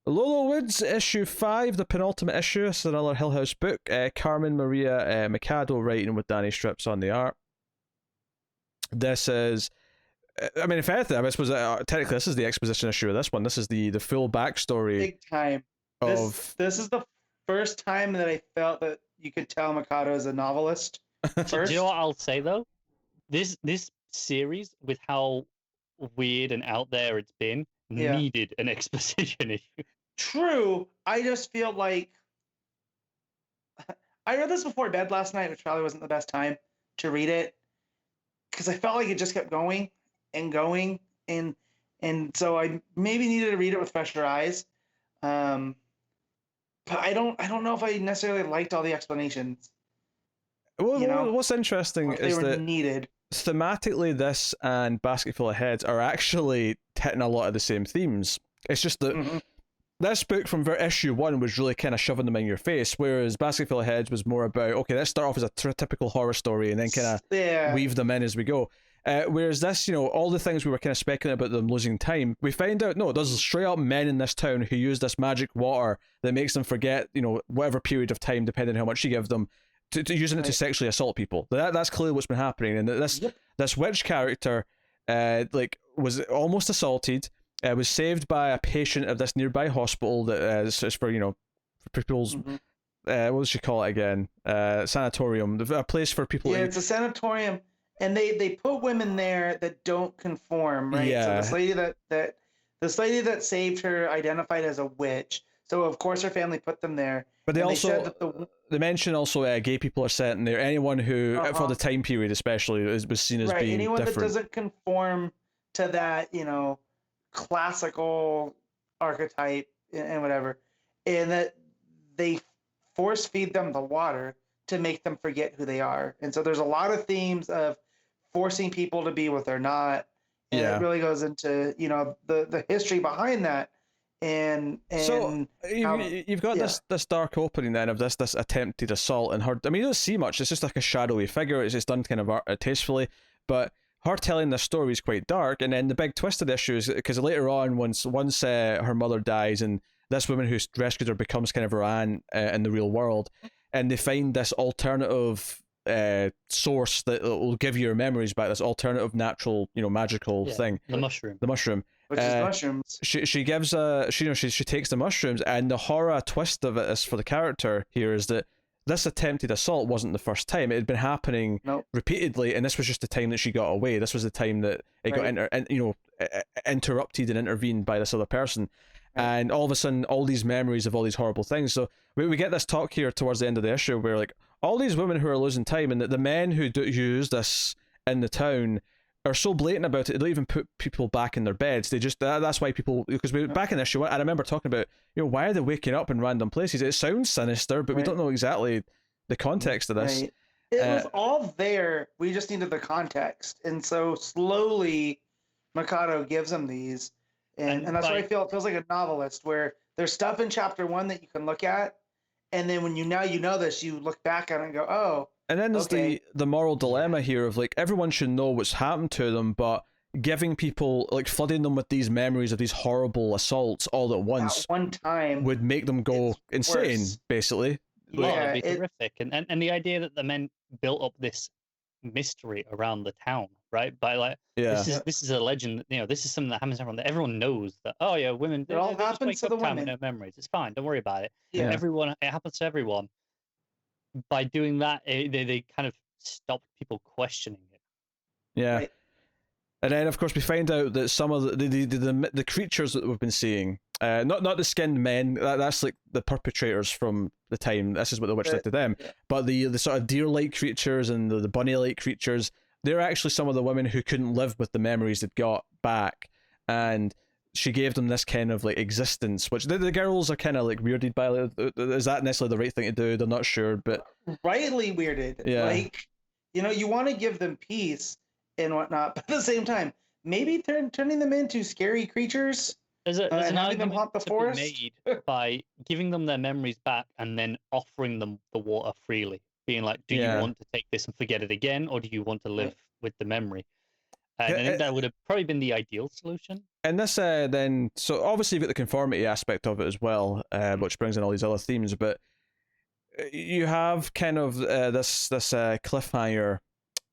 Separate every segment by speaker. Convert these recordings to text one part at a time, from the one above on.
Speaker 1: Lolo Woods, issue 5, the penultimate issue. It's another Hill House book. Carmen Maria Mikado writing with Danny Strips on the art. This is, I mean, if anything, I suppose technically this is the exposition issue of this one. This is the full backstory.
Speaker 2: Big time. This is the first time that I felt that you could tell Mikado is a novelist.
Speaker 3: Do you know what I'll say though? This series, with how weird and out there it's been, needed an exposition issue.
Speaker 2: True. I just feel like I read this before bed last night, which probably wasn't the best time to read it, because I felt like it just kept going and going, and so I maybe needed to read it with fresher eyes. But I don't know if I necessarily liked all the explanations.
Speaker 1: Well, what's interesting is that
Speaker 2: needed.
Speaker 1: Thematically, this and Basket Full of Heads are actually hitting a lot of the same themes. It's just that this book from issue 1 was really kind of shoving them in your face, whereas Basket Full of Heads was more about, okay, let's start off as a typical horror story and then kind of weave them in as we go. Whereas this, all the things we were kind of speculating about them losing time, we find out, no, there's straight up men in this town who use this magic water that makes them forget, whatever period of time, depending on how much you give them, to using it to sexually assault people. That's clearly what's been happening. And this witch character, was almost assaulted, was saved by a patient of this nearby hospital that is for, for people's, what does she call it again? Sanatorium, a place for people.
Speaker 2: Yeah, it's a sanatorium. And they put women there that don't conform, right?
Speaker 1: Yeah.
Speaker 2: So this lady that saved her identified as a witch. So of course her family put them there.
Speaker 1: But they mention also gay people are sent in there. Anyone who, for the time period especially, was seen as being
Speaker 2: anyone
Speaker 1: different.
Speaker 2: that doesn't conform to that, classical archetype and whatever, and that they force feed them the water to make them forget who they are. And so there's a lot of themes of forcing people to be what they're not, and it really goes into the history behind that. And
Speaker 1: so you've got this dark opening then of this attempted assault, and her, I mean, you don't see much. It's just like a shadowy figure. It's just done kind of tastefully, but her telling this story is quite dark. And then the big twist of the issue is because later on, once her mother dies, and this woman who's rescued her becomes kind of her aunt in the real world, and they find this alternative source that will give you your memories back. This alternative, natural, magical thing.
Speaker 3: The mushroom.
Speaker 2: Which is mushrooms.
Speaker 1: She gives she takes the mushrooms, and the horror twist of it is for the character here is that this attempted assault wasn't the first time. It had been happening repeatedly, and this was just the time that she got away. This was the time that it got interrupted and intervened by this other person. And all of a sudden, all these memories of all these horrible things. So we get this talk here towards the end of the issue where, like, all these women who are losing time, and the men who use this in the town are so blatant about it, they don't even put people back in their beds. They just, that's why people, because back in the issue, I remember talking about, why are they waking up in random places? It sounds sinister, but we don't know exactly the context of this.
Speaker 2: Right. It was all there. We just needed the context. And so slowly, Mikado gives them these. And that's why I feel it feels like a novelist, where there's stuff in chapter 1 that you can look at, and then when you know this, you look back at it and go, oh.
Speaker 1: And then there's the moral dilemma here of, like, everyone should know what's happened to them, but giving people, like, flooding them with these memories of these horrible assaults all at once
Speaker 2: at one time
Speaker 1: would make them go insane, basically.
Speaker 3: Yeah, it'd be horrific. And the idea that the men built up this mystery around the town, right? By like, this is a legend. This is something that happens to everyone. That everyone knows that. Oh yeah, women.
Speaker 2: It all happens to the women.
Speaker 3: No memories. It's fine. Don't worry about it.
Speaker 2: Yeah.
Speaker 3: Everyone. It happens to everyone. By doing that, they kind of stopped people questioning it.
Speaker 1: Yeah.
Speaker 2: Right.
Speaker 1: And then, of course, we find out that some of the creatures that we've been seeing, not the skinned men, that's like the perpetrators from the time. This is what the witch did to them.
Speaker 2: Yeah.
Speaker 1: But the sort of deer-like creatures and the bunny-like creatures, they're actually some of the women who couldn't live with the memories they'd got back. And she gave them this kind of like existence, which the girls are kind of like weirded by. Like, is that necessarily the right thing to do? They're not sure, but
Speaker 2: rightly weirded.
Speaker 1: Yeah.
Speaker 2: Like, you want to give them peace and whatnot, but at the same time, maybe turning them into scary creatures.
Speaker 3: There's an
Speaker 2: having them
Speaker 3: argument
Speaker 2: haunt the
Speaker 3: to
Speaker 2: forest
Speaker 3: be made by giving them their memories back and then offering them the water freely, being like, do you want to take this and forget it again, or do you want to live with the memory? And I think that would have probably been the ideal solution.
Speaker 1: And this then, so obviously you've got the conformity aspect of it as well, which brings in all these other themes, but you have kind of this cliffhanger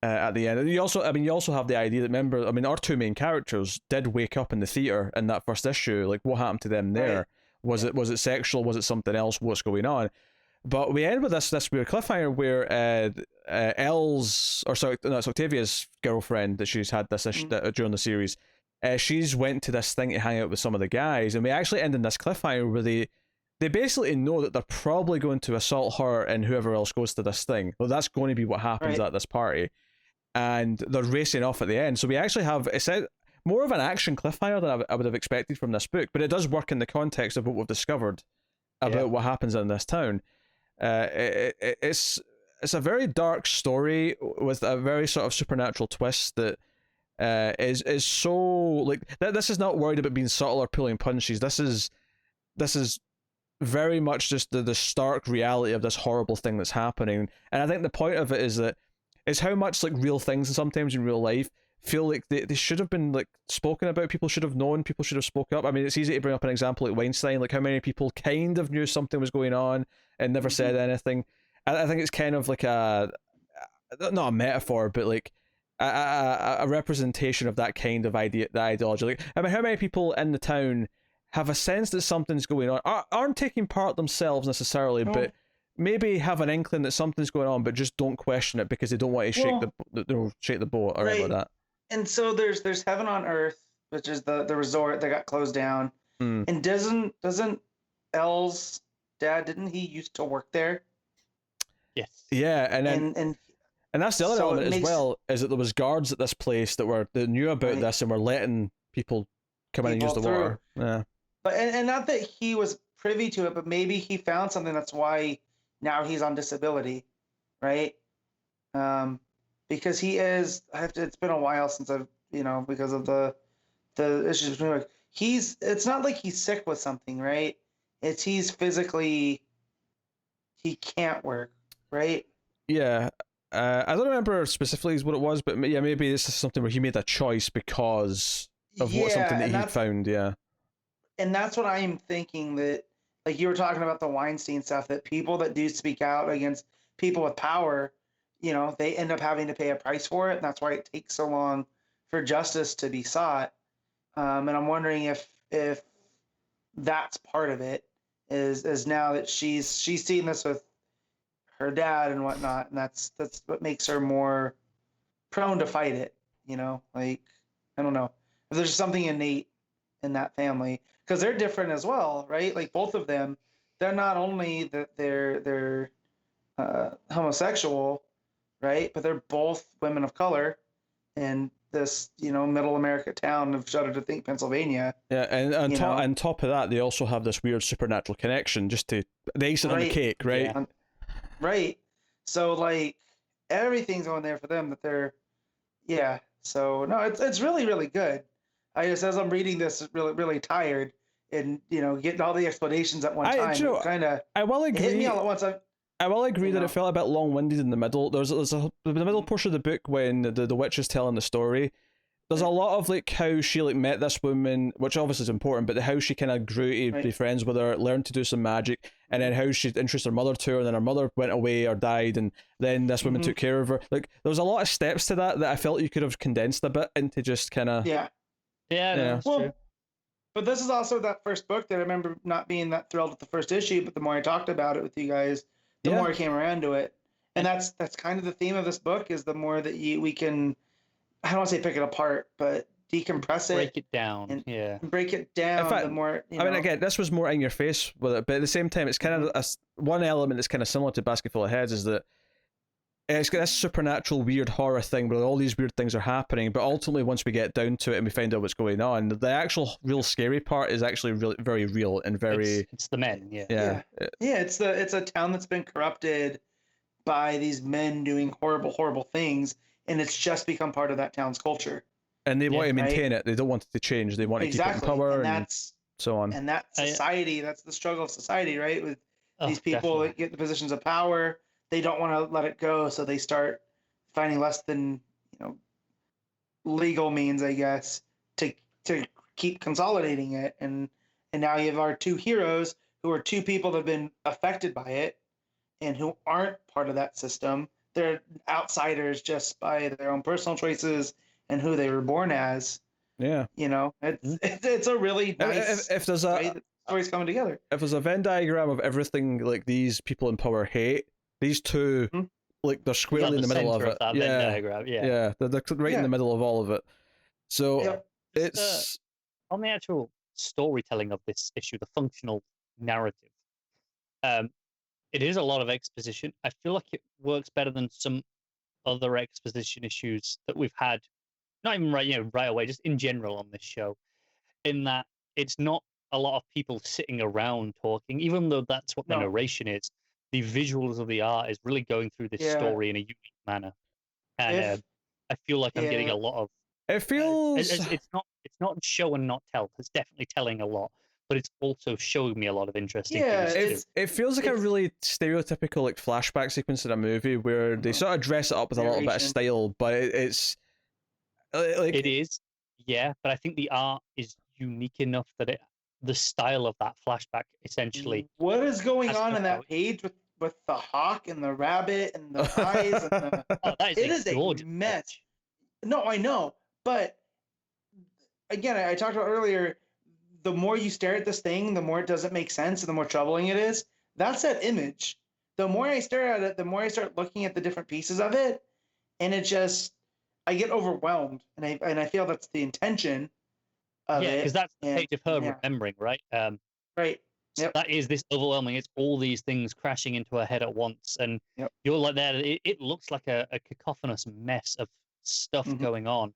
Speaker 1: at the end. And you also have the idea that, remember, I mean, our two main characters did wake up in the theater in that first issue. Like, what happened to them there?
Speaker 2: Right.
Speaker 1: Was it sexual? Was it something else? What's going on? But we end with this weird cliffhanger where it's Octavia's girlfriend that she's had this issue during the series. She's went to this thing to hang out with some of the guys, and we actually end in this cliffhanger where they basically know that they're probably going to assault her and whoever else goes to this thing. Well, that's going to be what happens at this party, and they're racing off at the end. So we actually have more of an action cliffhanger than I would have expected from this book, but it does work in the context of what we've discovered about what happens in this town. It's a very dark story with a very sort of supernatural twist that is so, like, this is not worried about being subtle or pulling punches. This is very much just the stark reality of this horrible thing that's happening. And I think the point of it is how much, like, real things sometimes in real life feel like they should have been, like, spoken about. People should have known. People should have spoke up. I mean, it's easy to bring up an example like Weinstein, like how many people kind of knew something was going on and never said anything. I think it's kind of like not a metaphor, but like a representation of that kind of idea, that ideology. Like, I mean, how many people in the town have a sense that something's going on, aren't taking part themselves necessarily, but maybe have an inkling that something's going on, but just don't question it because they don't want to shake the boat or anything like that.
Speaker 2: And so there's Heaven on Earth, which is the resort that got closed down. And doesn't Elle's dad, didn't he used to work there?
Speaker 3: Yes.
Speaker 1: Yeah, and that's the other element as well, is that there was guards at this place that knew about this and were letting people come in and use the water. Yeah.
Speaker 2: But and not that he was privy to it, but maybe he found something that's why now he's on disability, right? Because he is. It's been a while since I've, because of the issues between. Like, it's not like he's sick with something, right? It's he's physically, he can't work, right?
Speaker 1: Yeah. I don't remember specifically what it was, but yeah, maybe this is something where he made a choice because of something that he found. Yeah.
Speaker 2: And that's what I am thinking, that, like you were talking about the Weinstein stuff, that people that do speak out against people with power, they end up having to pay a price for it. And that's why it takes so long for justice to be sought. And I'm wondering if that's part of it, is now that she's seen this with her dad and whatnot. And that's what makes her more prone to fight it. Like, I don't know if there's something innate in that family, because they're different as well, right? Like, both of them, they're not only that they're homosexual, right? But they're both women of color in this, middle America town of Shudder to Think, Pennsylvania.
Speaker 1: Yeah, and on top of that, they also have this weird supernatural connection, just to the icing on the cake, right?
Speaker 2: Yeah. Right. So, like, everything's going there for them, that they're, yeah. So no, it's really, really good. I just, as I'm reading this, really, really tired, and getting all the explanations at one time.
Speaker 1: I will agree.
Speaker 2: It hit me all at once.
Speaker 1: I will agree that it felt a bit long-winded in the middle. There's the middle portion of the book when the witch is telling the story. There's a lot of, like, how she, like, met this woman, which obviously is important, but how she kind of grew to be friends with her, learned to do some magic, and then how she introduced her mother to her, and then her mother went away or died, and then this woman took care of her. Like, there was a lot of steps to that I felt you could have condensed a bit into just kind of...
Speaker 2: Yeah.
Speaker 3: That's true.
Speaker 2: But this is also that first book that I remember not being that thrilled with the first issue, but the more I talked about it with you guys, the more I came around to it. And that's kind of the theme of this book, is the more that we can, I don't want to say pick it apart, but decompress it.
Speaker 3: Break it down.
Speaker 2: And break it down. In fact, the more,
Speaker 1: I mean, again, this was more in your face with it, but at the same time, it's kind of one element that's kind of similar to Basket Full of Heads, is that it's got this supernatural weird horror thing where all these weird things are happening, but ultimately once we get down to it and we find out what's going on, the actual real scary part is actually really very real and very...
Speaker 3: It's the men,
Speaker 2: yeah. It's a town that's been corrupted by these men doing horrible, horrible things, and it's just become part of that town's culture.
Speaker 1: And they want to maintain it. They don't want it to change. They want to keep it in power and so on.
Speaker 2: And that society, that's the struggle of society, right? With these people that get the positions of power, they don't want to let it go, so they start finding less than, legal means, I guess, to keep consolidating it. And now you have our two heroes who are two people that have been affected by it and who aren't part of that system. They're outsiders just by their own personal choices and who they were born as.
Speaker 1: Yeah.
Speaker 2: You know, it's a really nice
Speaker 1: if there's
Speaker 2: way
Speaker 1: a
Speaker 2: that stories coming together.
Speaker 1: if there's a Venn diagram of everything like these people in power hate, these two, like, they're squarely in the middle of it.
Speaker 3: That Venn diagram. Yeah,
Speaker 1: they're right in the middle of all of it. So it's
Speaker 3: on the actual storytelling of this issue, the functional narrative. It is a lot of exposition. I feel like it works better than some other exposition issues that we've had. Not even right away, just in general on this show. In that it's not a lot of people sitting around talking, even though that's what the narration is. The visuals of the art is really going through this story in a unique manner, and I feel like I'm getting a lot of.
Speaker 1: It feels
Speaker 3: it's not show and not tell. It's definitely telling a lot, but it's also showing me a lot of interesting things.
Speaker 1: It feels like a really stereotypical like flashback sequence in a movie where they sort of dress it up with a little bit of style, but it's like
Speaker 3: it is, yeah. But I think the art is unique enough that the style of that flashback essentially.
Speaker 2: What is going on in that page with the hawk and the rabbit and the eyes and the it is a mess. No, I know, but again, I talked about earlier. The more you stare at this thing, the more it doesn't make sense, and the more troubling it is. That's that image. The more I stare at it, the more I start looking at the different pieces of it, and it just I get overwhelmed, and I feel that's the intention of it.
Speaker 3: Yeah, because that's the page of her remembering, right?
Speaker 2: Right.
Speaker 3: So that is this overwhelming. It's all these things crashing into her head at once, and you're like there. It looks like a cacophonous mess of stuff going on,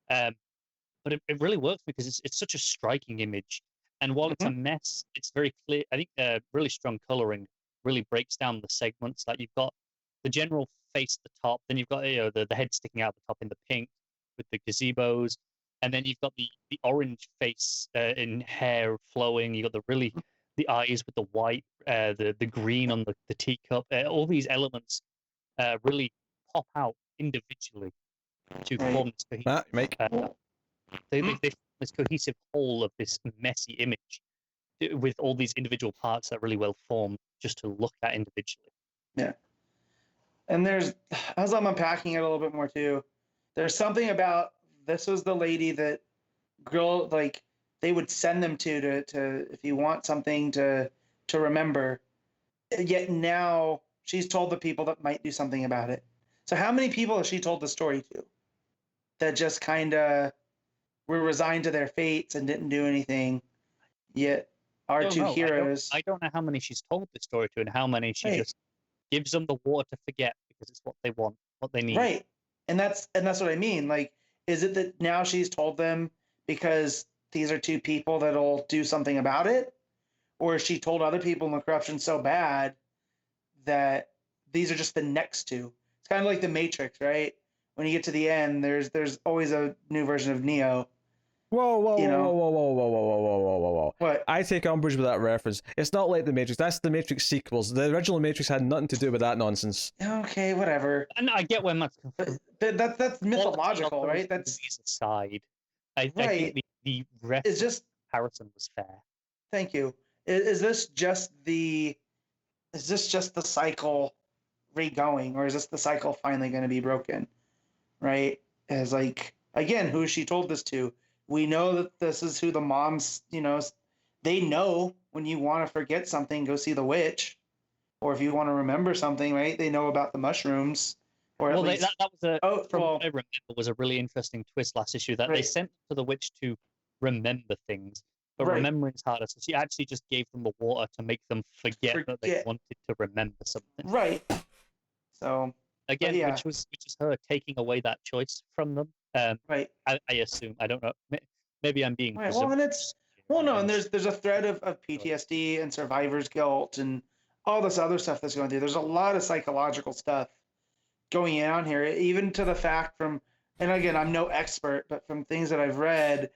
Speaker 3: but it really works because it's such a striking image. And while it's a mess, it's very clear. I think really strong coloring really breaks down the segments. Like you've got the general face at the top, then you've got the head sticking out the top in the pink with the gazebos, and then you've got the orange face in hair flowing. You've got the eyes with the white, the green on the teacup. All these elements really pop out individually to form this cohesive whole of this messy image with all these individual parts that really well formed just to look at individually.
Speaker 2: Yeah. And as I'm unpacking it a little bit more too, there's something about this was the lady that girl like they would send them to if you want something to remember. Yet now she's told the people that might do something about it. So how many people has she told the story to that just kind of were resigned to their fates and didn't do anything? Yet our two heroes.
Speaker 3: I don't know how many she's told the story to and how many she just gives them the water to forget because it's what they want, what they need.
Speaker 2: Right. And that's what I mean. Like, is it that now she's told them because these are two people that'll do something about it? Or she told other people and the corruption's so bad that these are just the next two? It's kind of like the Matrix, right? When you get to the end, there's always a new version of Neo.
Speaker 1: Whoa. What? I take umbrage with that reference. It's not like the Matrix. That's the Matrix sequels. The original Matrix had nothing to do with that nonsense.
Speaker 2: Okay, whatever.
Speaker 3: And I get where Matt's
Speaker 2: that's mythological, right? That's
Speaker 3: aside. I think the
Speaker 2: it's just
Speaker 3: comparison was fair.
Speaker 2: Thank you. Is this just the cycle re-going, or is this the cycle finally going to be broken? Right? As like again, who she told this to? We know that this is who the moms, they know when you want to forget something, go see the witch. Or if you want to remember something, right? They know about the mushrooms. Or at least...
Speaker 3: that was what I remember was a really interesting twist last issue that they sent to the witch to remember things. But remembering's harder. So she actually just gave them the water to make them forget that they wanted to remember something.
Speaker 2: Right. So
Speaker 3: again, which is her taking away that choice from them. I assume. I don't know. Maybe I'm being
Speaker 2: right. Well, and and there's a thread of PTSD and survivor's guilt and all this other stuff that's going through. There's a lot of psychological stuff going on here, even to the fact and again, I'm no expert, but from things that I've read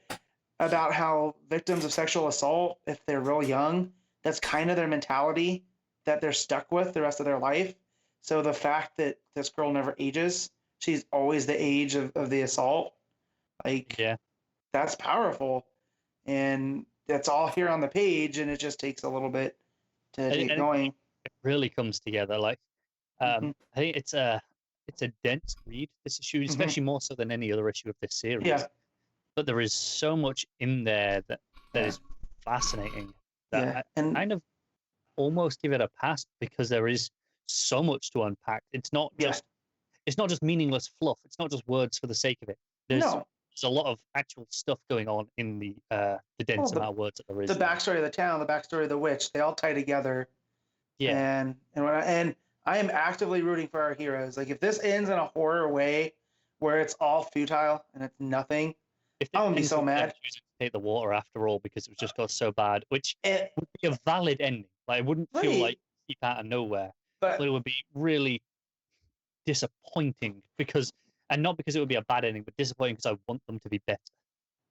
Speaker 2: about how victims of sexual assault, if they're real young, that's kind of their mentality that they're stuck with the rest of their life. So the fact that this girl never ages, she's always the age of the assault, Like,
Speaker 3: Yeah.
Speaker 2: that's powerful, and that's all here on the page, and it just takes a little bit to get going.
Speaker 3: It really comes together. Like,
Speaker 2: Mhm.
Speaker 3: I think it's a dense read, this issue, especially more so than any other issue of this series.
Speaker 2: Yeah.
Speaker 3: But there is so much in there that is fascinating that
Speaker 2: Yeah.
Speaker 3: I
Speaker 2: And
Speaker 3: kind of almost give it a pass because there is so much to unpack. It's not just meaningless fluff. It's not just words for the sake of it. There's
Speaker 2: no,
Speaker 3: a lot of actual stuff going on in the dense
Speaker 2: the
Speaker 3: amount of words that there is.
Speaker 2: the backstory of the town, the backstory of the witch, they all tie together.
Speaker 3: Yeah.
Speaker 2: And I am actively rooting for our heroes. Like, if this ends in a horror way where it's all futile and it's nothing,
Speaker 3: If
Speaker 2: I'm gonna be so mad.
Speaker 3: choosing to take the water after all because it just got so bad, which
Speaker 2: It,
Speaker 3: would be a valid ending. Like, it wouldn't feel
Speaker 2: right,
Speaker 3: like keep out of nowhere, but
Speaker 2: but
Speaker 3: it would be really disappointing because, and not because it would be a bad ending, but disappointing because I want them to be better.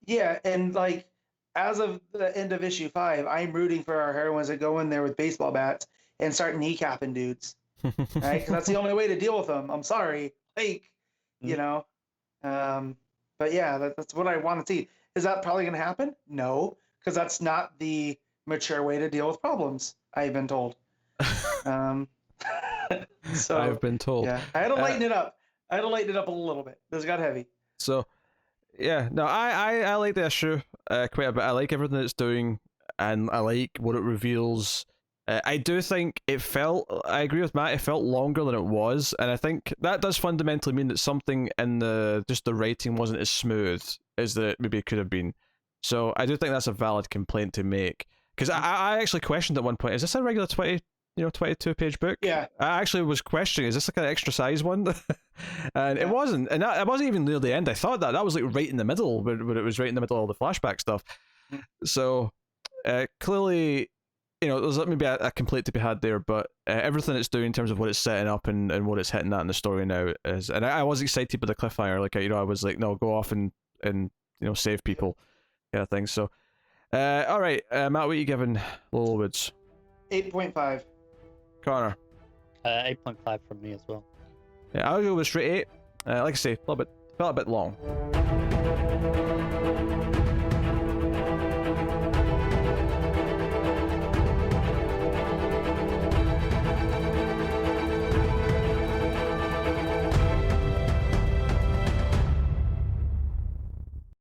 Speaker 2: yeah, and like, as of the end of issue 5, I'm rooting for our heroines to go in there with baseball bats and start kneecapping dudes, right? Because that's the only way to deal with them. I'm sorry, like, you know. But yeah, that's what I want to see. Is that probably going to happen? No, because that's not the mature way to deal with problems, I've been told. So
Speaker 1: I've been told.
Speaker 2: Yeah, I had to lighten it up. I had to lighten it up a little bit. This got heavy.
Speaker 1: So, yeah, no, I like the issue quite a bit. I like everything it's doing, and I like what it reveals. I do think it felt, I agree with Matt, it felt longer than it was, and I think that does fundamentally mean that something in just the writing wasn't as smooth as that maybe it could have been. So I do think that's a valid complaint to make. Because I actually questioned at one point, is this a regular 22-page book?
Speaker 2: Yeah.
Speaker 1: I actually was questioning, is this like an extra size one? And it wasn't. And it wasn't even near the end. I thought that was like right in the middle, but it was right in the middle of all the flashback stuff. So clearly, there's maybe a complaint to be had there, but everything it's doing in terms of what it's setting up and what it's hitting at in the story now is, and I was excited by the cliffhanger. Like, I was like, no, go off and save people, kind of thing. So, all right, Matt, what are you giving Little Woods?
Speaker 2: 8.5.
Speaker 1: Connor.
Speaker 3: 8.5 from me as well.
Speaker 1: Yeah, I'll go with straight 8. Like I say, felt a bit long.